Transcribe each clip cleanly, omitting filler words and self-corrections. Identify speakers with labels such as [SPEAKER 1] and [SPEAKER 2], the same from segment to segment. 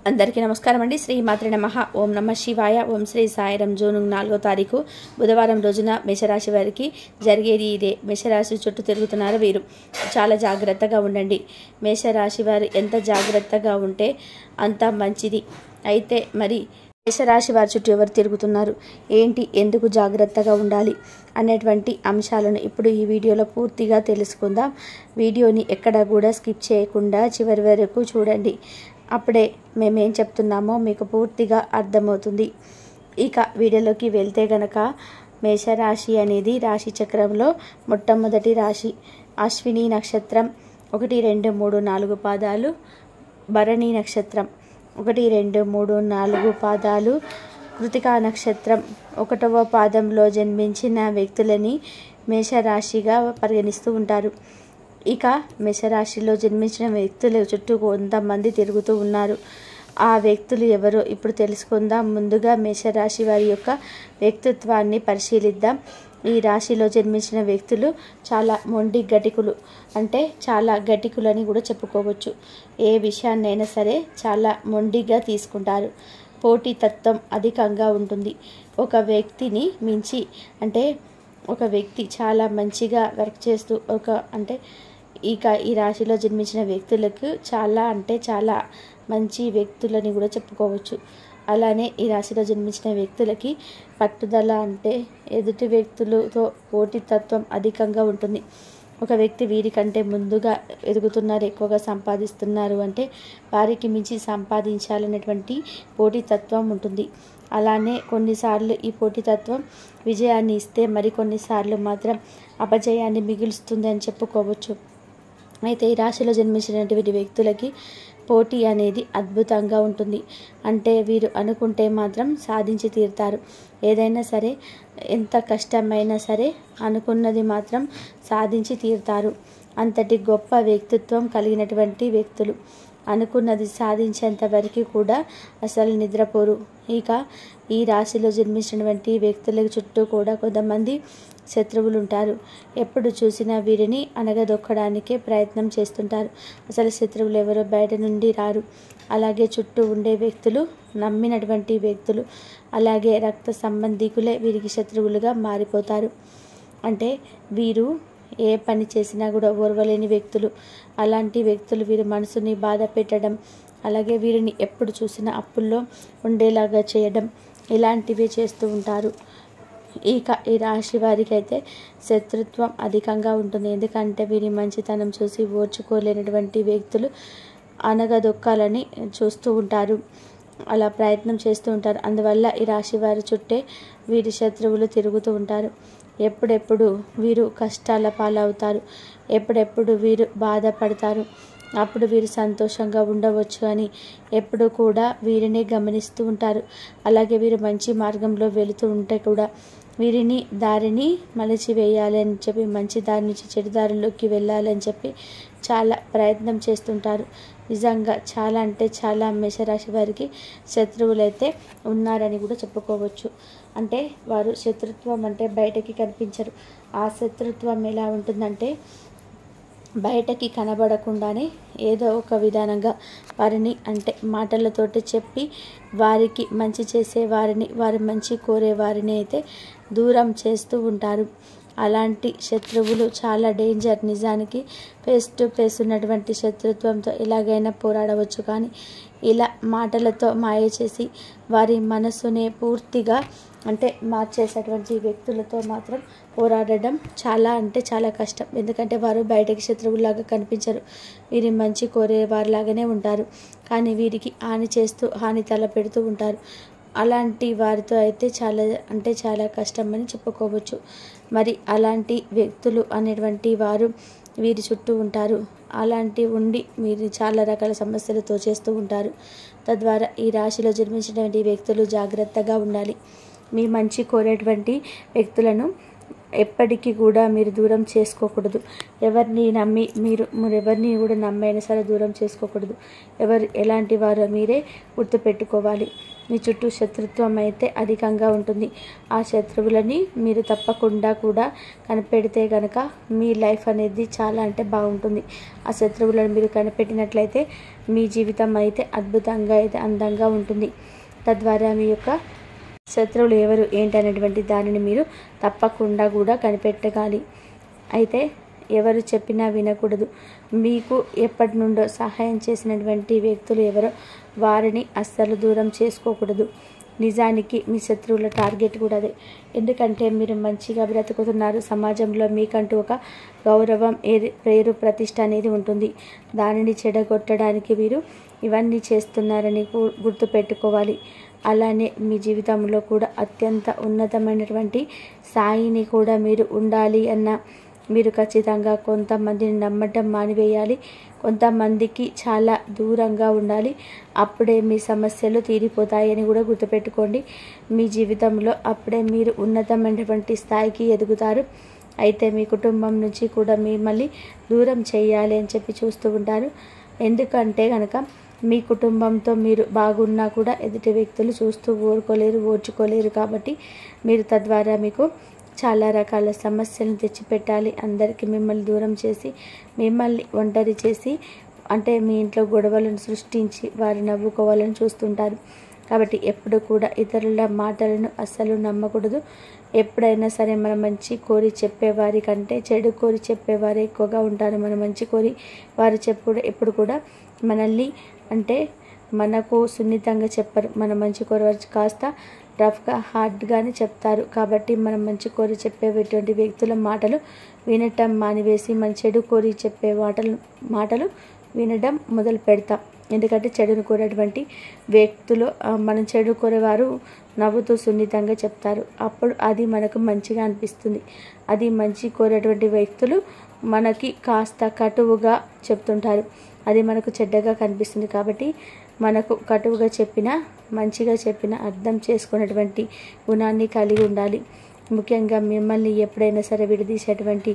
[SPEAKER 1] అందరికీ నమస్కారం అండి. శ్రీ మాత్రే నమః. ఓం నమః శివాయ. ఓం శ్రీ సాయిరం. జూన్ 4వ తారీఖు బుధవారం రోజున మేషరాశి వారికి జరిగేది ఇదే. మేషరాశి చుట్టూ తిరుగుతున్నారు వీరు. చాలా జాగ్రత్తగా ఉండండి. మేషరాశి వారు ఎంత జాగ్రత్తగా ఉంటే అంత మంచిది. అయితే మరి మేషరాశి వారి చుట్టూ ఎవరు తిరుగుతున్నారు, ఏంటి, ఎందుకు జాగ్రత్తగా ఉండాలి అనేటువంటి అంశాలను ఇప్పుడు ఈ వీడియోలో పూర్తిగా తెలుసుకుందాం. వీడియోని ఎక్కడ కూడా స్కిప్ చేయకుండా చివరి వరకు చూడండి. అప్పుడే మేమేం చెప్తున్నామో మీకు పూర్తిగా అర్థమవుతుంది. ఇక వీడియోలోకి వెళ్తే గనక మేషరాశి అనేది రాశి చక్రంలో మొట్టమొదటి రాశి. అశ్విని నక్షత్రం 1, 2, 3, 4 పాదాలు, భరణి నక్షత్రం 1, 2, 3, 4 పాదాలు, కృతికా నక్షత్రం 1వ పాదంలో జన్మించిన వ్యక్తులని మేషరాశిగా పరిగణిస్తూ ఉంటారు. ఇక మేషరాశిలో జన్మించిన వ్యక్తుల చుట్టూ కొంతమంది తిరుగుతూ ఉన్నారు. ఆ వ్యక్తులు ఎవరో ఇప్పుడు తెలుసుకుందాం. ముందుగా మేషరాశి వారి యొక్క వ్యక్తిత్వాన్ని పరిశీలిద్దాం. ఈ రాశిలో జన్మించిన వ్యక్తులు చాలా మొండి గటికులు, అంటే చాలా గటికులని కూడా చెప్పుకోవచ్చు. ఏ విషయాన్నైనా సరే చాలా మొండిగా తీసుకుంటారు. పోటీతత్వం అధికంగా ఉంటుంది. ఒక వ్యక్తిని మించి, అంటే ఒక వ్యక్తి చాలా మంచిగా వర్క్ చేస్తూ ఇక ఈ రాశిలో జన్మించిన వ్యక్తులకు చాలా మంచి వ్యక్తులని కూడా చెప్పుకోవచ్చు. అలానే ఈ రాశిలో జన్మించిన వ్యక్తులకి పట్టుదల, అంటే ఎదుటి వ్యక్తులతో పోటీతత్వం అధికంగా ఉంటుంది. ఒక వ్యక్తి వీరికంటే ముందుగా ఎదుగుతున్నారు, ఎక్కువగా సంపాదిస్తున్నారు అంటే వారికి మించి సంపాదించాలనేటువంటి పోటీతత్వం ఉంటుంది. అలానే కొన్నిసార్లు ఈ పోటీతత్వం విజయాన్ని ఇస్తే మరికొన్నిసార్లు మాత్రం అపజయాన్ని మిగులుస్తుంది అని చెప్పుకోవచ్చు. అయితే ఈ రాశిలో జన్మించినటువంటి వ్యక్తులకి పోటీ అనేది అద్భుతంగా ఉంటుంది. అంటే వీరు అనుకుంటే మాత్రం సాధించి తీరుతారు. ఏదైనా సరే, ఎంత కష్టమైనా సరే అనుకున్నది మాత్రం సాధించి తీరుతారు. అంతటి గొప్ప వ్యక్తిత్వం కలిగినటువంటి వ్యక్తులు అనుకున్నది సాధించేంత వరకు కూడా అసలు నిద్రపోరు. ఇక ఈ రాశిలో జన్మించినటువంటి వ్యక్తుల చుట్టూ కూడా కొంతమంది శత్రువులు ఉంటారు. ఎప్పుడు చూసినా వీరిని అణగదొక్కడానికే ప్రయత్నం చేస్తుంటారు. అసలు శత్రువులు ఎవరో బయట నుండి రారు. అలాగే చుట్టూ ఉండే వ్యక్తులు, నమ్మినటువంటి వ్యక్తులు, అలాగే రక్త సంబంధికులే వీరికి శత్రువులుగా మారిపోతారు. అంటే వీరు ఏ పని చేసినా కూడా ఓర్వలేని వ్యక్తులు. అలాంటి వ్యక్తులు వీరి మనసుని బాధ పెట్టడం, అలాగే వీరిని ఎప్పుడు చూసినా అప్పుల్లో ఉండేలాగా చేయడం, ఇలాంటివి చేస్తూ ఉంటారు. ఇక ఈ రాశి వారికి అయితే శత్రుత్వం అధికంగా ఉంటుంది. ఎందుకంటే వీరి మంచితనం చూసి ఓర్చుకోలేనటువంటి వ్యక్తులు అనగదొక్కాలని చూస్తూ ఉంటారు, అలా ప్రయత్నం చేస్తూ ఉంటారు. అందువల్ల ఈ రాశి వారి చుట్టే వీరి శత్రువులు తిరుగుతూ ఉంటారు. ఎప్పుడెప్పుడు వీరు కష్టాల పాలవుతారు, ఎప్పుడెప్పుడు వీరు బాధపడతారు, అప్పుడు వీరు సంతోషంగా ఉండవచ్చు అని ఎప్పుడు కూడా వీరిని గమనిస్తూ ఉంటారు. అలాగే వీరు మంచి మార్గంలో వెళుతూ ఉంటే కూడా వీరిని దారిని మలచి వేయాలని చెప్పి, మంచి దారి నుంచి చెడు దారిలోకి వెళ్ళాలని చెప్పి చాలా ప్రయత్నం చేస్తుంటారు. నిజంగా చాలా అంటే చాలా మేషరాశి వారికి శత్రువులైతే ఉన్నారని కూడా చెప్పుకోవచ్చు. అంటే వారు శత్రుత్వం అంటే బయటకి కనిపించరు. ఆ శత్రుత్వం ఎలా ఉంటుందంటే బయటకి కనబడకుండానే ఏదో ఒక విధానంగా వారిని, అంటే మాటలతోటి చెప్పి వారికి మంచి చేసే వారిని, వారి మంచి కోరే వారిని అయితే దూరం చేస్తూ ఉంటారు. అలాంటి శత్రువులు చాలా డేంజర్. నిజానికి ఫేస్ టు ఫేస్ ఉన్నటువంటి శత్రుత్వంతో ఎలాగైనా పోరాడవచ్చు, కానీ ఇలా మాటలతో మాయ చేసి వారి మనసునే పూర్తిగా మార్చేసేటువంటి వ్యక్తులతో మాత్రం పోరాడడం చాలా కష్టం. ఎందుకంటే వారు బయటకి శత్రువులాగా కనిపించరు. వీరి మంచి కోరే వారిలాగానే ఉంటారు, కానీ వీరికి హాని చేస్తూ హాని తలపెడుతూ ఉంటారు. అలాంటి వారితో అయితే చాలా కష్టం అని చెప్పుకోవచ్చు. మరి అలాంటి వ్యక్తులు అనేటువంటి వారు వీరి చుట్టూ ఉంటారు. అలాంటి ఉండి మీరు చాలా రకాల సమస్యలతో చేస్తూ ఉంటారు. తద్వారా ఈ రాశిలో జన్మించినటువంటి వ్యక్తులు జాగ్రత్తగా ఉండాలి. మీ మంచి కోరేటువంటి వ్యక్తులను ఎప్పటికీ కూడా మీరు దూరం చేసుకోకూడదు. ఎవరిని నమ్మి మీరు ఎవరిని కూడా నమ్మైనా సరే దూరం చేసుకోకూడదు. ఎవరు ఎలాంటి వారో మీరే గుర్తుపెట్టుకోవాలి. మీ చుట్టూ శత్రుత్వం అయితే అధికంగా ఉంటుంది. ఆ శత్రువులని మీరు తప్పకుండా కూడా కనిపెడితే కనుక మీ లైఫ్ అనేది చాలా అంటే బాగుంటుంది. ఆ శత్రువులను మీరు కనిపెట్టినట్లయితే మీ జీవితం అయితే అద్భుతంగా అయితే అందంగా ఉంటుంది. తద్వారా మీ యొక్క శత్రువులు ఎవరు ఏంటనేటువంటి దానిని మీరు తప్పకుండా కూడా కనిపెట్టగాలి. అయితే ఎవరు చెప్పినా వినకూడదు. మీకు ఎప్పటి నుండో సహాయం చేసినటువంటి వ్యక్తులు ఎవరో వారిని అస్సలు దూరం చేసుకోకూడదు. నిజానికి మీ శత్రువుల టార్గెట్ కూడా అదే. ఎందుకంటే మీరు మంచిగా బ్రతుకుతున్నారు. సమాజంలో మీకంటూ ఒక గౌరవం, పేరు, ప్రతిష్ట అనేది ఉంటుంది. దానిని చెడగొట్టడానికి మీరు ఇవన్నీ చేస్తున్నారని గుర్తుపెట్టుకోవాలి. అలానే మీ జీవితంలో కూడా అత్యంత ఉన్నతమైనటువంటి స్థాయిని కూడా మీరు ఉండాలి అన్న మీరు ఖచ్చితంగా కొంతమందిని నమ్మటం మానివేయాలి. కొంతమందికి చాలా దూరంగా ఉండాలి. అప్పుడే మీ సమస్యలు తీరిపోతాయని కూడా గుర్తుపెట్టుకోండి. మీ జీవితంలో అప్పుడే మీరు ఉన్నతమైనటువంటి స్థాయికి ఎదుగుతారు. అయితే మీ కుటుంబం నుంచి కూడా మిమ్మల్ని దూరం చేయాలి అని చెప్పి చూస్తూ ఉంటారు. ఎందుకంటే కనుక మీ కుటుంబంతో మీరు బాగున్నా కూడా ఎదుటి వ్యక్తులు చూస్తూ ఓర్చుకోలేరు. కాబట్టి మీరు తద్వారా మీకు చాలా రకాల సమస్యలను తెచ్చిపెట్టాలి. అందరికీ మిమ్మల్ని దూరం చేసి, మిమ్మల్ని ఒంటరి చేసి, అంటే మీ ఇంట్లో గొడవలను సృష్టించి వారు నవ్వుకోవాలని చూస్తుంటారు. కాబట్టి ఎప్పుడు కూడా ఇతరుల మాటలను అస్సలు నమ్మకూడదు. ఎప్పుడైనా సరే మన మంచి కోరి చెప్పేవారి కంటే చెడు కోరి చెప్పేవారు ఎక్కువగా ఉంటారు. మన మంచి కోరి వారు ఎప్పుడు కూడా మనల్ని అంటే మనకు సున్నితంగా చెప్పరు. మన మంచి కోరి కాస్త రఫ్గా, హార్డ్గానే చెప్తారు. కాబట్టి మనం మంచి కోరి చెప్పేటువంటి వ్యక్తుల మాటలు వినటం మానివేసి మన చెడు కోరి చెప్పే మాటలు వినడం మొదలు పెడతాం. ఎందుకంటే చెడును కోరేటువంటి వ్యక్తులు, మనం చెడు కోరేవారు నవ్వుతూ సున్నితంగా చెప్తారు. అప్పుడు అది మనకు మంచిగా అనిపిస్తుంది. అది మంచి కోరేటువంటి వ్యక్తులు మనకి కాస్త కటువుగా చెప్తుంటారు. అది మనకు చెడ్డగా కనిపిస్తుంది. కాబట్టి మనకు కటువుగా చెప్పినా, మంచిగా చెప్పినా అర్థం చేసుకునేటువంటి గుణాన్ని కలిగి ఉండాలి. ముఖ్యంగా మిమ్మల్ని ఎప్పుడైనా సరే విడదీసేటువంటి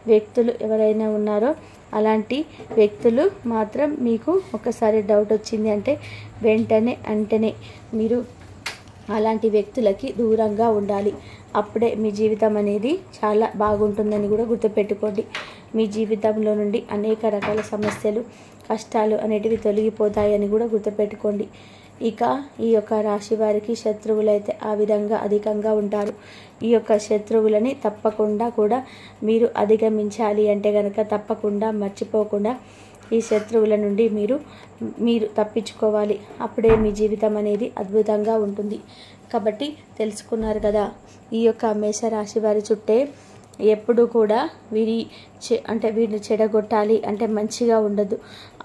[SPEAKER 1] వ్యక్తులు ఎవరైనా ఉన్నారో అలాంటి వ్యక్తులు మాత్రం మీకు ఒకసారి డౌట్ వచ్చింది అంటే వెంటనే మీరు అలాంటి వ్యక్తులకి దూరంగా ఉండాలి. అప్పుడే మీ జీవితం అనేది చాలా బాగుంటుందని కూడా గుర్తుపెట్టుకోండి. మీ జీవితంలో నుండి అనేక రకాల సమస్యలు, కష్టాలు అనేటివి తొలగిపోతాయని కూడా గుర్తుపెట్టుకోండి. ఇక ఈ యొక్క రాశి వారికి శత్రువులు అయితే ఆ విధంగా అధికంగా ఉంటారు. ఈ యొక్క శత్రువులని తప్పకుండా కూడా మీరు అధిగమించాలి అంటే కనుక తప్పకుండా మర్చిపోకుండా ఈ శత్రువుల నుండి మీరు తప్పించుకోవాలి. అప్పుడే మీ జీవితం అనేది అద్భుతంగా ఉంటుంది. కాబట్టి తెలుసుకున్నారు కదా, ఈ యొక్క మేషరాశి వారి చుట్టే ఎప్పుడు కూడా వీరిని చెడగొట్టాలి అంటే మంచిగా ఉండొద్దు,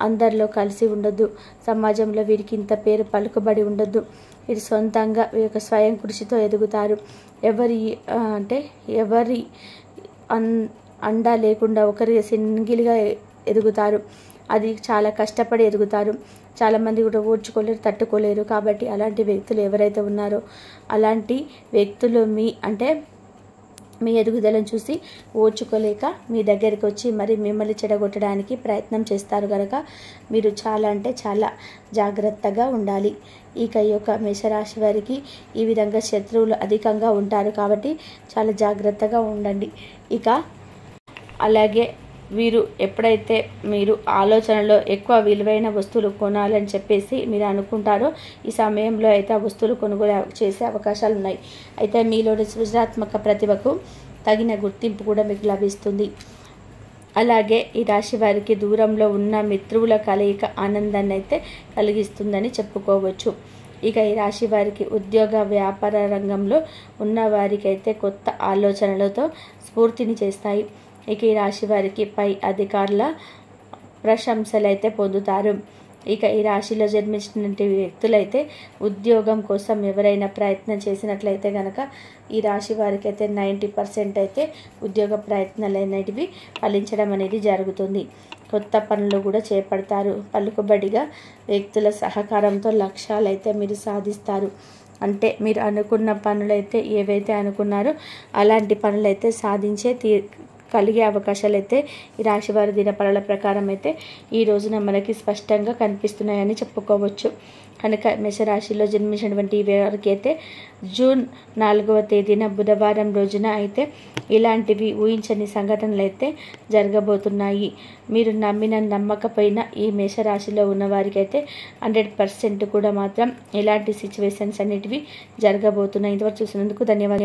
[SPEAKER 1] అందరిలో కలిసి ఉండొద్దు, సమాజంలో వీరికి ఇంత పేరు పలుకుబడి ఉండొద్దు. వీరు సొంతంగా వీరి యొక్క స్వయం కృషితో ఎదుగుతారు. ఎవరి అండా లేకుండా ఒకరి సింగిల్గా ఎదుగుతారు. అది చాలా కష్టపడి ఎదుగుతారు. చాలామంది కూడా ఓర్చుకోలేరు, తట్టుకోలేరు. కాబట్టి అలాంటి వ్యక్తులు ఎవరైతే ఉన్నారో అలాంటి వ్యక్తులు మీ ఎదుగుదలను చూసి ఓర్చుకోలేక మీ దగ్గరికి వచ్చి మరి మిమ్మల్ని చెడగొట్టడానికి ప్రయత్నం చేస్తారు కనుక మీరు చాలా జాగ్రత్తగా ఉండాలి. ఇక ఈ యొక్క మేషరాశి వారికి ఈ విధంగా శత్రువులు అధికంగా ఉంటారు కాబట్టి చాలా జాగ్రత్తగా ఉండండి. ఇక అలాగే వీరు ఎప్పుడైతే మీరు ఆలోచనలో ఎక్కువ విలువైన వస్తువులు కొనాలని చెప్పేసి మీరు అనుకుంటారో ఈ సమయంలో అయితే ఆ వస్తువులు కొనుగోలు చేసే అవకాశాలు ఉన్నాయి. అయితే మీలోని సృజనాత్మక ప్రతిభకు తగిన గుర్తింపు కూడా మీకు లభిస్తుంది. అలాగే ఈ రాశి వారికి దూరంలో ఉన్న మిత్రుల కలయిక ఆనందాన్ని అయితే కలిగిస్తుందని చెప్పుకోవచ్చు. ఇక ఈ రాశి వారికి ఉద్యోగ వ్యాపార రంగంలో ఉన్న వారికి అయితే కొత్త ఆలోచనలతో స్ఫూర్తిని చేస్తాయి. ఇక ఈ రాశి వారికి పై అధికారుల ప్రశంసలు అయితే పొందుతారు. ఇక ఈ రాశిలో జన్మించినటువంటి వ్యక్తులైతే ఉద్యోగం కోసం ఎవరైనా ప్రయత్నం చేసినట్లయితే కనుక ఈ రాశి వారికి అయితే 90% అయితే ఉద్యోగ ప్రయత్నాలు అనేటివి ఫలించడం అనేది జరుగుతుంది. కొత్త పనులు కూడా చేపడతారు. పలుకుబడిగా వ్యక్తుల సహకారంతో లక్ష్యాలు అయితే మీరు సాధిస్తారు. అంటే మీరు అనుకున్న పనులైతే ఏవైతే అనుకున్నారో అలాంటి పనులైతే కలిగే అవకాశాలు అయితే ఈ రాశివారి దినఫలాల ప్రకారం అయితే ఈ రోజున మనకి స్పష్టంగా కనిపిస్తున్నాయని చెప్పుకోవచ్చు. కనుక మేషరాశిలో జన్మించినటువంటి వారికి అయితే జూన్ 4వ తేదీన బుధవారం రోజున అయితే ఇలాంటివి ఊహించని సంఘటనలు అయితే జరగబోతున్నాయి. మీరు నమ్మిన నమ్మకపోయినా ఈ మేషరాశిలో ఉన్న వారికి అయితే 100% కూడా మాత్రం ఇలాంటి సిచ్యువేషన్స్ అన్నిటివి జరగబోతున్నాయి. ఇంతవరకు చూసినందుకు ధన్యవాదాలు.